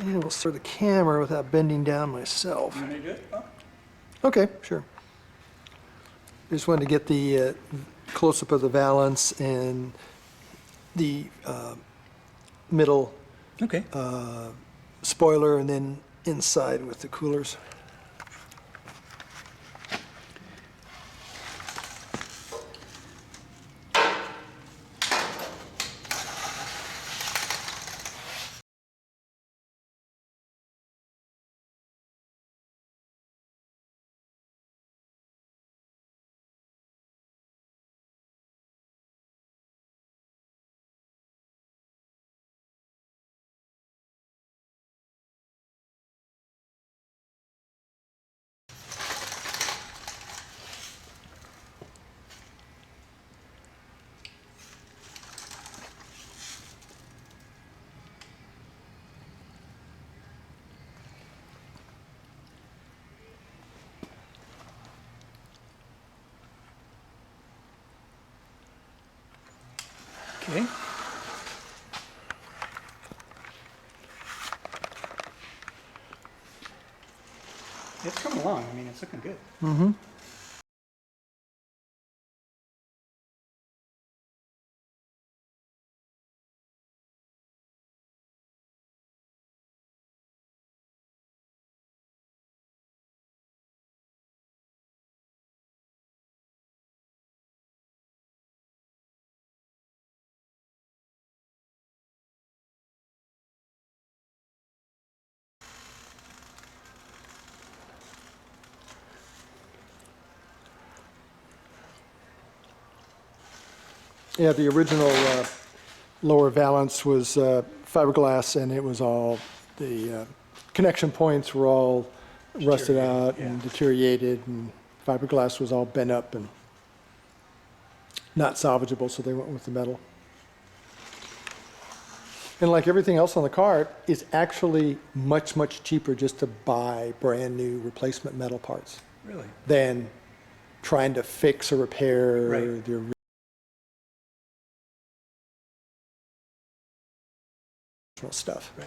And we'll start the camera without bending down myself. You want to do it? Oh. Okay, sure. Just wanted to get the close-up of the valance and the middle Okay. spoiler, and then inside with the coolers. Okay. It's coming along. I mean, it's looking good. Mm-hmm. Yeah, the original lower valance was fiberglass, and it was all, the connection points were all rusted out and deteriorated, and fiberglass was all bent up and not salvageable, so they went with the metal. And like everything else on the car, it's actually much, much cheaper just to buy brand new replacement metal parts Really? than trying to fix or repair Right. the original stuff. Right.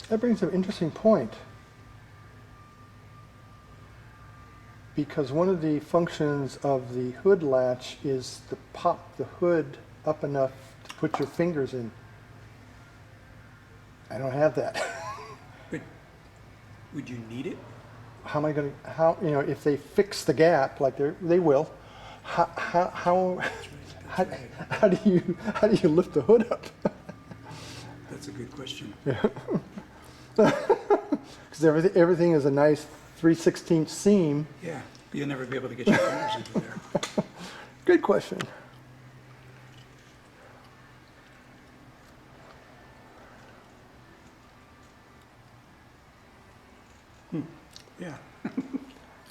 That brings up an interesting point, because one of the functions of the hood latch is to pop the hood up enough to put your fingers in. I don't have that. But would you need it? How am I going to, how, you know, if they fix the gap, like they will, how do you lift the hood up? That's a good question. Because everything is a nice 3/16 seam. Yeah. You'll never be able to get your fingers into there. Good question. Yeah.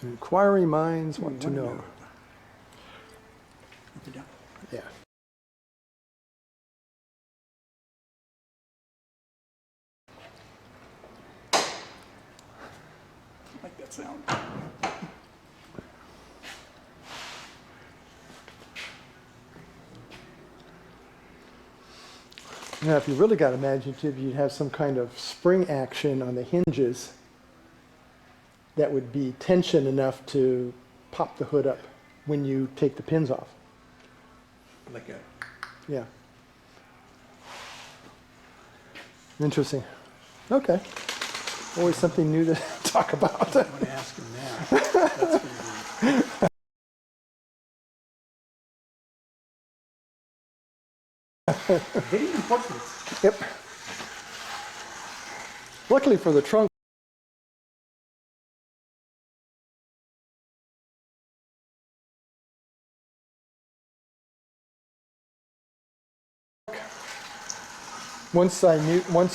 Inquiring minds want to know. Up or down? Yeah. I like that sound. Now, if you really got imaginative, you'd have some kind of spring action on the hinges that would be tension enough to pop the hood up when you take the pins off. Like a, Yeah. Interesting. Okay. Always something new to talk about. I'm going to ask him now. That's going to be, very important. Yep. Luckily for the trunk, once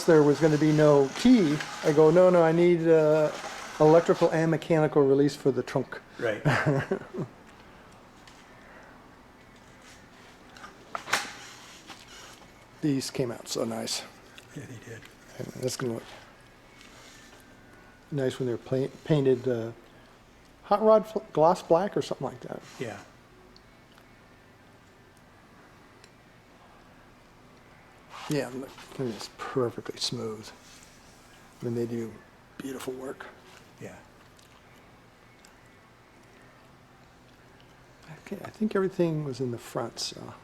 there was going to be no key, I go, no, I need electrical and mechanical release for the trunk. Right. These came out so nice. Yeah, they did. And that's going to look nice when they're painted hot rod gloss black or something like that. Yeah. Yeah, look, it's perfectly smooth. I mean, they do beautiful work. Yeah. Okay, I think everything was in the front, so.